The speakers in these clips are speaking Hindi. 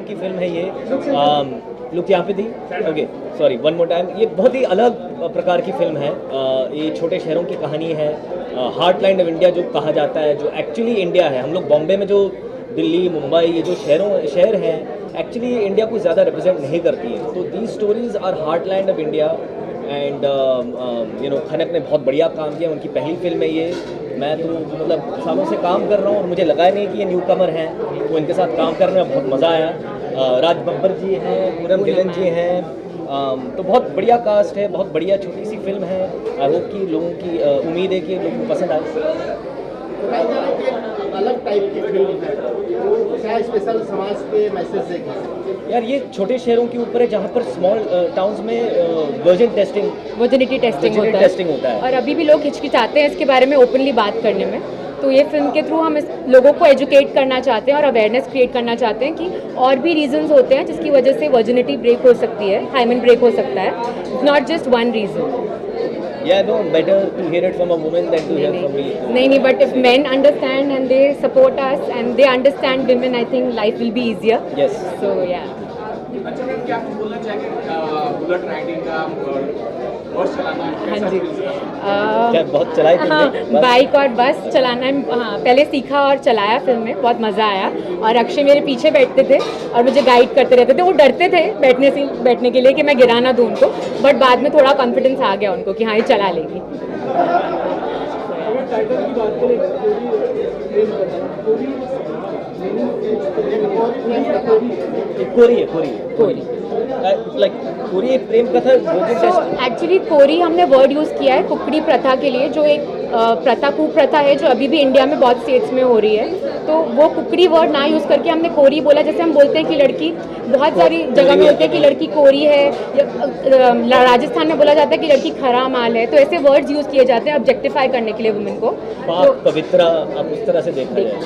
की फिल्म है ये। लुक यहाँ पे थी, okay sorry, one more time. ये बहुत ही अलग प्रकार की फिल्म है। ये छोटे शहरों की कहानी है, हार्टलैंड ऑफ इंडिया जो कहा जाता है, जो एक्चुअली इंडिया है। हम लोग बॉम्बे में जो दिल्ली, मुंबई, ये जो शहर हैं, एक्चुअली इंडिया को ज़्यादा रिप्रेजेंट नहीं करती हैं। तो these stories are heartland of India and you know, Khanak ने बहुत बढ़िया काम किया। उनकी पहली फिल्म है ये। मैं तो मतलब सालों से काम कर रहा हूँ और मुझे लगा नहीं कि ये न्यू कमर हैं, तो इनके साथ काम करने में बहुत मज़ा आया। राज बब्बर जी हैं, पूनम गिलन जी हैं, तो बहुत बढ़िया कास्ट है, बहुत बढ़िया छोटी सी फिल्म है। आई होप कि लोगों की उम्मीद है कि लोगों को पसंद आए। अलग टाइप की फिल्म है, क्या स्पेशल समाज पे मैसेज देगी? यार ये छोटे शहरों के ऊपर है जहाँ पर स्मॉल टाउन्स में वर्जिनिटी टेस्टिंग होता है। और अभी भी लोग हिचकिचाते हैं इसके बारे में ओपनली बात करने में। तो ये फिल्म के थ्रू हम इस लोगों को एजुकेट करना चाहते हैं और अवेयरनेस क्रिएट करना चाहते हैं कि और भी रीजंस होते हैं जिसकी वजह से वर्जिनिटी ब्रेक हो सकती है, हाइमेन ब्रेक हो सकता है, not just one reason. Yeah, no, better to hear it from a woman than to hear from me. नहीं, but if men understand and they support us and they understand women, I think life will be easier. Yes. So yeah. अच्छा मैम, क्या आप बोलना चाहेंगे बुलेट राइडिंग का बस चलाना है? हाँ जी। क्या बहुत चलाई तुमने? हाँ, बाइक और बस चलाना, हाँ पहले सीखा और चलाया फिल्म में, बहुत मज़ा आया। और अक्षय मेरे पीछे बैठते थे और मुझे गाइड करते रहते थे। वो डरते थे बैठने के लिए कि मैं गिरा ना दूँ उनको, बट बाद में थोड़ा कॉन्फिडेंस आ गया उनको कि हाँ ये चला लेगी। कोरी लाइक कोरी एक प्रेम कथा। एक्चुअली कोरी हमने वर्ड यूज़ किया है कुकड़ी प्रथा के लिए, जो एक प्रथा, कुप्रथा है जो अभी भी इंडिया में बहुत स्टेट्स में हो रही है। तो वो कुकड़ी वर्ड ना यूज़ करके हमने कोरी बोला। जैसे हम बोलते हैं कि लड़की, बहुत सारी जगह में होते हैं कि लड़की कोरी है, या राजस्थान में बोला जाता है कि लड़की खरा माल है। तो ऐसे वर्ड्स यूज़ किए जाते हैं ऑब्जेक्टिफाई करने के लिए वुमेन को। पाक पवित्रा, आप उस तरह से देखा जाए।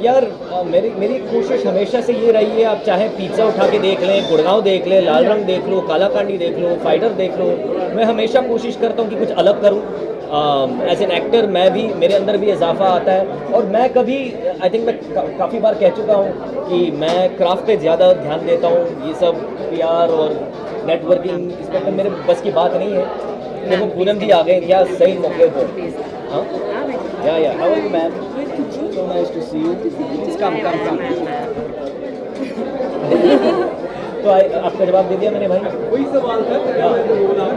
यार मेरी कोशिश हमेशा से ये रही है, आप चाहे पिज्ज़ा उठा के देख लें, गुड़गांव देख लें, लाल रंग देख लो, काला कांडी देख लो, फाइटर देख लो, मैं हमेशा कोशिश करता हूँ कि कुछ अलग करूँ। एज एन एक्टर मेरे अंदर भी इजाफा आता है। और मैं कभी, आई थिंक मैं काफ़ी बार कह चुका हूँ कि मैं क्राफ्ट पे ज़्यादा ध्यान देता हूँ। ये सब PR और नेटवर्किंग, इस पर मेरे बस की बात नहीं है। देखो पूनम जी आ गए, क्या सही मौके पर। हाँ या how are you ma'am? So nice to see you. कम तो आपका जवाब दे दिया मैंने भाई। वही सवाल था।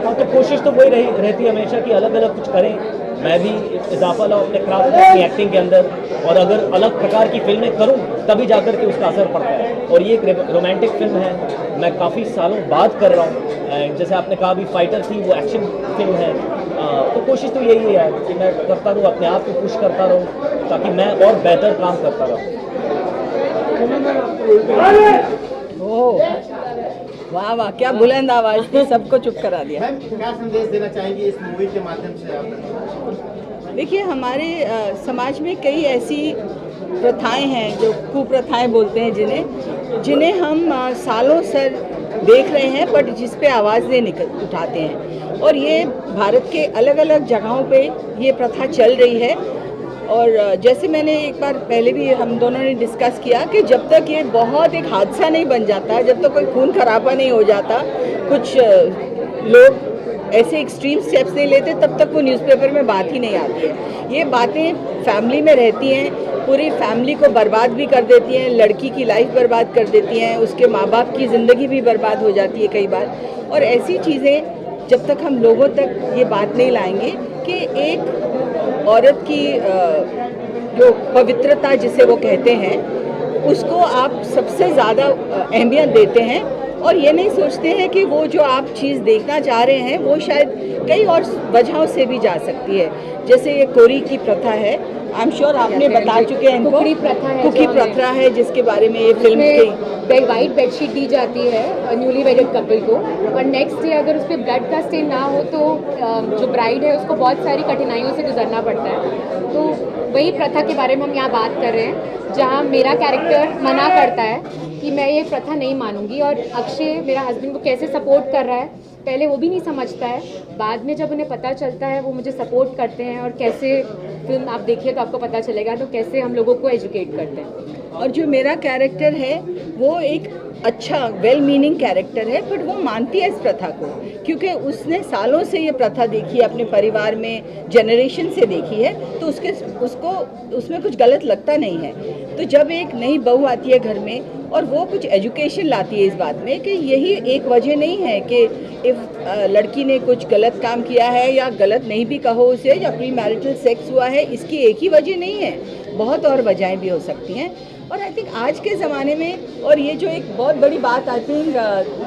हाँ, तो कोशिश तो वही रहती है हमेशा कि अलग अलग कुछ करें। मैं भी इजाफा लाऊं अपने क्राफ्ट में, अपनी एक्टिंग के अंदर, और अगर अलग प्रकार की फिल्में करूं तभी जाकर के उसका असर पड़ता है। और ये एक रोमांटिक फिल्म है, मैं काफ़ी सालों बाद कर रहा हूँ। जैसे आपने कहा अभी फाइटर थी, वो एक्शन फिल्म है। तो कोशिश तो यही है यार कि मैं करता रहूँ, अपने आप को पुश करता रहूँ ताकि मैं और बेहतर काम करता रहूँ। वाह वाह, क्या बुलंद आवाज थी, सबको चुप करा दिया। मैम, क्या संदेश देना चाहेंगी इस मूवी के माध्यम से आप? देखिए, हमारे समाज में कई ऐसी प्रथाएं हैं जो कुप्रथाएं बोलते हैं, जिन्हें हम सालों से देख रहे हैं, बट जिस पे आवाज़ नहीं उठाते हैं। और ये भारत के अलग अलग जगहों पे ये प्रथा चल रही है। और जैसे मैंने एक बार पहले भी हम दोनों ने डिस्कस किया कि जब तक ये बहुत एक हादसा नहीं बन जाता, जब तक कोई खून खराबा नहीं हो जाता, कुछ लोग ऐसे एक्सट्रीम स्टेप्स नहीं लेते, तब तक वो न्यूज़पेपर में बात ही नहीं आती है। ये बातें फैमिली में रहती हैं, पूरी फैमिली को बर्बाद भी कर देती हैं, लड़की की लाइफ बर्बाद कर देती हैं, उसके माँ बाप की ज़िंदगी भी बर्बाद हो जाती है कई बार। और ऐसी चीज़ें जब तक हम लोगों तक ये बात नहीं लाएंगे कि एक औरत की जो पवित्रता जिसे वो कहते हैं, उसको आप सबसे ज़्यादा अहमियत देते हैं, और ये नहीं सोचते हैं कि वो जो आप चीज़ देखना चाह रहे हैं वो शायद कई और वजहों से भी जा सकती है। जैसे ये कोरी की प्रथा है, आई एम श्योर आपने बता चुके हैं इनको। कुकी प्रथा है जिसके बारे में ये फिल्म की वाइट बेडशीट दी जाती है न्यूली वेडेड कपल को, और नेक्स्ट डे अगर उस पर ब्लड का स्टेन ना हो तो जो ब्राइड है उसको बहुत सारी कठिनाइयों से गुजरना पड़ता है। तो वही प्रथा के बारे में हम यहाँ बात कर रहे हैं, जहाँ मेरा कैरेक्टर मना करता है कि मैं ये प्रथा नहीं मानूंगी। और अक्षय मेरा हस्बैंड को कैसे सपोर्ट कर रहा है, पहले वो भी नहीं समझता है, बाद में जब उन्हें पता चलता है वो मुझे सपोर्ट करते हैं। और कैसे फिल्म आप देखिए तो आपको पता चलेगा तो कैसे हम लोगों को एजुकेट करते हैं। और जो मेरा कैरेक्टर है वो एक अच्छा वेल मीनिंग कैरेक्टर है, बट वो मानती है इस प्रथा को, क्योंकि उसने सालों से ये प्रथा देखी है, अपने परिवार में जनरेशन से देखी है, तो उसको उसमें कुछ गलत लगता नहीं है। तो जब एक नई बहू आती है घर में और वो कुछ एजुकेशन लाती है इस बात में कि यही एक वजह नहीं है कि लड़की ने कुछ गलत काम किया है या गलत नहीं भी कहो उसे, या प्री मैरिटल सेक्स हुआ है, इसकी एक ही वजह नहीं है, बहुत और वजहें भी हो सकती हैं। और आई थिंक आज के ज़माने में, और ये जो एक बहुत बड़ी बात आई थिंक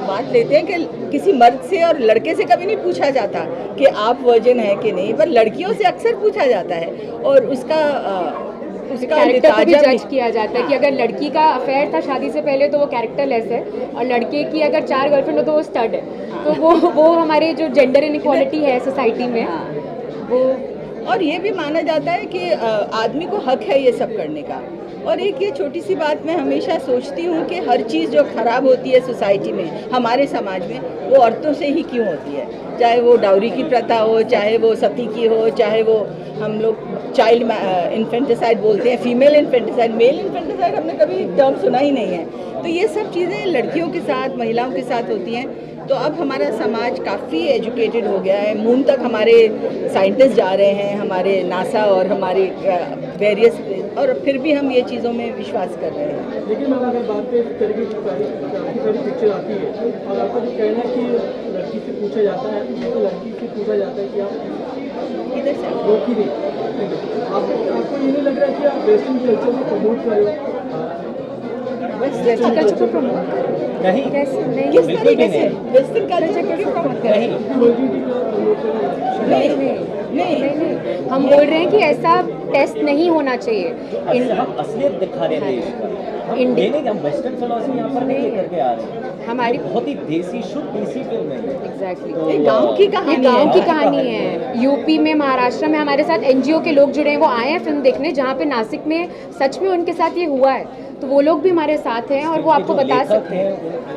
बात लेते हैं कि किसी मर्द से और लड़के से कभी नहीं पूछा जाता कि आप वर्जिन है कि नहीं, पर लड़कियों से अक्सर पूछा जाता है और उसका कैरेक्टर को भी जज किया जाता है कि अगर लड़की का अफेयर था शादी से पहले तो वो कैरेक्टर लेस है, और लड़के की अगर 4 गर्लफ्रेंड हो तो वो स्टड है। तो वो हमारे जो जेंडर इनइक्वालिटी है सोसाइटी में, वो और ये भी माना जाता है कि आदमी को हक है ये सब करने का। और एक ये छोटी सी बात मैं हमेशा सोचती हूँ कि हर चीज़ जो ख़राब होती है सोसाइटी में, हमारे समाज में, वो औरतों से ही क्यों होती है, चाहे वो डाउरी की प्रथा हो, चाहे वो सती की हो, चाहे वो हम लोग चाइल्ड इन्फेंटिसाइड बोलते हैं, फीमेल इन्फेंटिसाइड, मेल इन्फेंटिसाइड हमने कभी टर्म सुना ही नहीं है। तो ये सब चीज़ें लड़कियों के साथ, महिलाओं के साथ होती हैं। तो अब हमारा समाज काफ़ी एजुकेटेड हो गया है, मून तक हमारे साइंटिस्ट जा रहे हैं, हमारे नासा और हमारे वेरियस, और फिर भी हम ये चीज़ों में विश्वास कर रहे हैं। लेकिन मैम अगर बात करें इस तरीके की काफ़ी सारी पिक्चर आती है और आपका जो कहना है कि लड़की से पूछा जाता है, तो लड़की से पूछा जाता है कि आप किधर से रोकी नहीं, आपको ये नहीं लग रहा है कि आप वेस्टर्न कल्चर को प्रमोट कर रहे हो? बस वेस्टर्न कल्चर को प्रमोट नहीं, कैसे नहीं, किस बिल्कुल तरीके भी से नहीं। वेस्टर्न कल्चर को क्यों प्रमोट कर रहे हैं? नहीं, नहीं, हम बोल रहे हैं कि ऐसा टेस्ट नहीं होना चाहिए। हम असलियत दिखा रहे हैं देश का। हम इंडी- ये नहीं कि हम वेस्टर्न फिलॉसफी यहाँ पर नहीं लेकर के आ रहे हैं, हमारी बहुत ही देसी शुद्ध देसी फिल्म है। एग्जैक्टली तो, ये गांव की ये कहानी गांव की है। कहानी है। यूपी में, महाराष्ट्र में हमारे साथ एनजीओ के लोग जुड़े हैं, वो आए हैं फिल्म देखने, जहाँ पे नासिक में सच में उनके साथ ये हुआ है, तो वो लोग भी हमारे साथ हैं और वो आपको जो बता लेखक सकते हैं।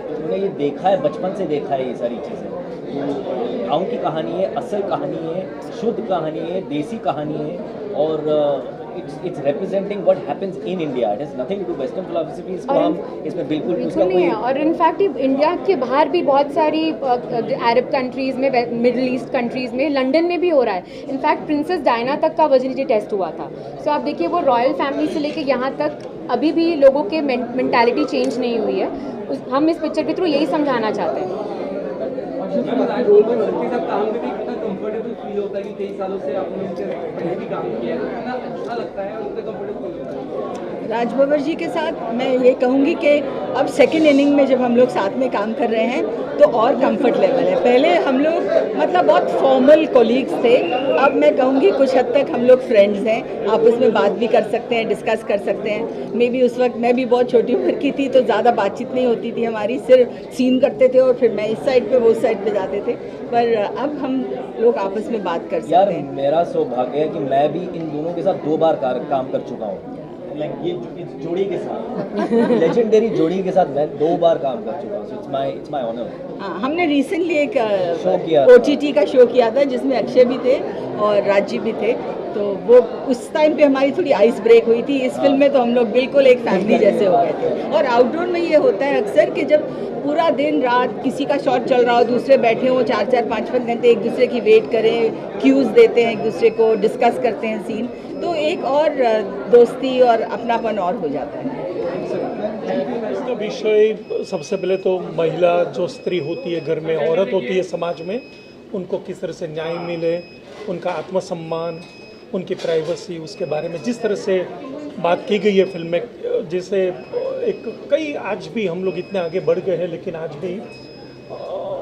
उन्होंने ये देखा है, बचपन से देखा है ये सारी चीज़ें। तो गाँव की कहानी है, असल कहानी है, शुद्ध कहानी है, देसी कहानी है, और it's representing what happens in India. It has nothing to do western philosophy. इसको हम इसमें बिल्कुल उसका नहीं कोई है। और इनफैक्ट इंडिया के बाहर भी बहुत सारी अरब कंट्रीज़ में, मिडिल ईस्ट कंट्रीज़ में, लंदन में भी हो रहा है। इनफैक्ट प्रिंसेस डायना तक का वर्जिनिटी टेस्ट हुआ था। सो आप देखिए, वो रॉयल फैमिली से लेके यहाँ तक अभी भी लोगों के मेंटालिटी चेंज नहीं हुई है। हम इस पिक्चर के थ्रू यही समझाना चाहते हैं। रोल में लड़के का काम करके कितना कंफर्टेबल फील होता है कि कई सालों से आपने उनके पहले भी काम किया है, कितना अच्छा लगता है, उनसे कंफर्टेबल फील होता है। राज बब्बर जी के साथ मैं ये कहूँगी कि अब सेकेंड इनिंग में जब हम लोग साथ में काम कर रहे हैं तो और कंफर्ट लेवल है। पहले हम लोग मतलब बहुत फॉर्मल कोलीग्स थे, अब मैं कहूँगी कुछ हद तक हम लोग फ्रेंड्स हैं, आपस में बात भी कर सकते हैं, डिस्कस कर सकते हैं। मे बी उस वक्त मैं भी बहुत छोटी उम्र की थी तो ज़्यादा बातचीत नहीं होती थी हमारी, सिर्फ सीन करते थे और फिर मैं इस साइड पे वो साइड पे जाते थे, पर अब हम लोग आपस में बात कर सकते यार, हैं। मेरा सौभाग्य है कि मैं भी इन दोनों के साथ 2 बार काम कर चुका हूँ। लाइक ये इस जोड़ी के साथ, लेजेंडरी जोड़ी के साथ मैं 2 बार काम कर चुका हूँ। So it's my honour. हाँ, हमने रिसेंटली एक शो किया था। OTT का शो किया था जिसमें अक्षय भी थे और राजी भी थे, तो वो उस टाइम पे हमारी थोड़ी आइस ब्रेक हुई थी। इस फिल्म में तो हम लोग बिल्कुल एक फैमिली जैसे हो गए थे। और आउटडोर में ये होता है अक्सर कि जब पूरा दिन रात किसी का शॉट चल रहा हो, दूसरे बैठे हों 4-4, 5-5 घंटे एक दूसरे की वेट करें, क्यूज़ देते हैं एक दूसरे को, डिस्कस करते हैं सीन, तो एक और दोस्ती और अपनापन और हो जाता है। इसका विषय सबसे पहले तो महिला जो स्त्री होती है, घर में औरत होती है समाज में, उनको किस तरह से न्याय मिले, उनका आत्मसम्मान, उनकी प्राइवेसी, उसके बारे में जिस तरह से बात की गई है फिल्म में, जैसे एक कई आज भी हम लोग इतने आगे बढ़ गए हैं, लेकिन आज भी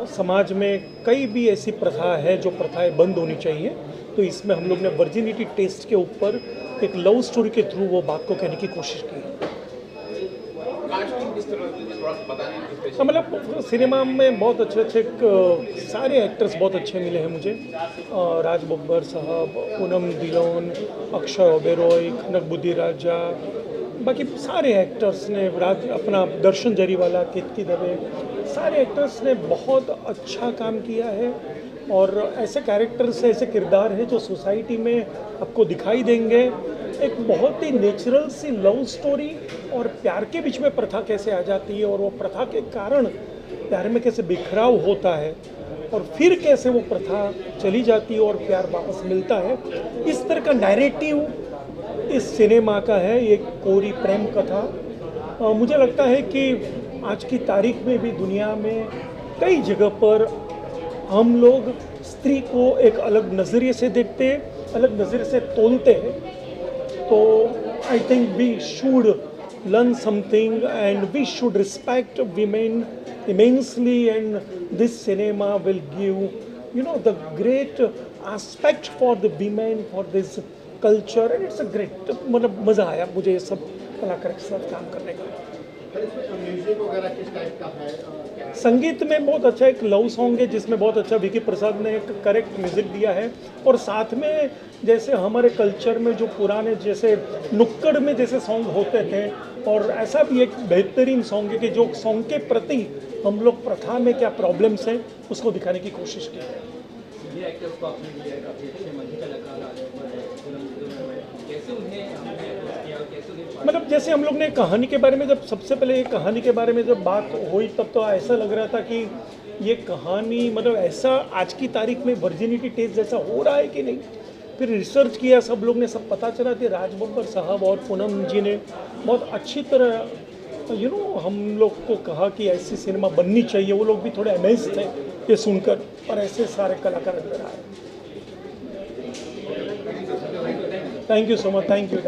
समाज में कई भी ऐसी प्रथा है जो प्रथाएं बंद होनी चाहिए। तो इसमें हम लोग ने वर्जिनिटी टेस्ट के ऊपर एक लव स्टोरी के थ्रू वो बात को कहने की कोशिश की। मतलब सिनेमा में बहुत अच्छे सारे एक्टर्स बहुत अच्छे मिले हैं मुझे। राज बब्बर साहब, पूनम ढिलोन, अक्षय ओबेरॉय, कनक बुद्धि राजा, बाकी सारे एक्टर्स ने अपना दर्शन जरीवाला, कीर्ति दवे, सारे एक्टर्स ने बहुत अच्छा काम किया है। और ऐसे कैरेक्टर्स, ऐसे किरदार हैं जो सोसाइटी में आपको दिखाई देंगे। एक बहुत ही नेचुरल सी लव स्टोरी और प्यार के बीच में प्रथा कैसे आ जाती है और वो प्रथा के कारण प्यार में कैसे बिखराव होता है और फिर कैसे वो प्रथा चली जाती है और प्यार वापस मिलता है। इस तरह का नैरेटिव इस सिनेमा का है, एक कोरी प्रेम कथा। मुझे लगता है कि आज की तारीख में भी दुनिया में कई जगह पर हम लोग स्त्री को एक अलग नज़रिए से देखते हैं, अलग नज़रिए से तोलते हैं। तो I think we should learn something and we should respect women immensely, and this cinema will give the great aspect for the women, for this culture, and it's a great, मतलब मज़ा आया मुझे ये सब कलाकार के साथ काम करने का। म्यूजिक वगैरह किस टाइप का है? संगीत में बहुत अच्छा एक लव सॉन्ग है जिसमें बहुत अच्छा विकी प्रसाद ने एक करेक्ट म्यूज़िक दिया है। और साथ में जैसे हमारे कल्चर में जो पुराने जैसे नुक्कड़ में जैसे सॉन्ग होते थे, और ऐसा भी एक बेहतरीन सॉन्ग है कि जो सॉन्ग के प्रति हम लोग प्रथा में क्या प्रॉब्लम्स हैं उसको दिखाने की कोशिश की है। ये एक्टर्स को आपने दिया है, काफी अच्छे मंच कलाकार कैसे उन्हें हमने किया, कैसे उन्हें मतलब जैसे हम लोग ने कहानी के बारे में, जब सबसे पहले कहानी के बारे में जब बात हुई तब तो ऐसा लग रहा था कि ये कहानी मतलब ऐसा आज की तारीख में वर्जिनिटी टेस्ट जैसा हो रहा है कि नहीं। फिर रिसर्च किया सब लोग ने, सब पता चला कि राज बब्बर साहब और पूनम जी ने बहुत अच्छी तरह हम लोग को कहा कि ऐसी सिनेमा बननी चाहिए। वो लोग भी थोड़े अमेज थे ये सुनकर, और ऐसे सारे कलाकार अंदर आए। Thank you so much, thank you.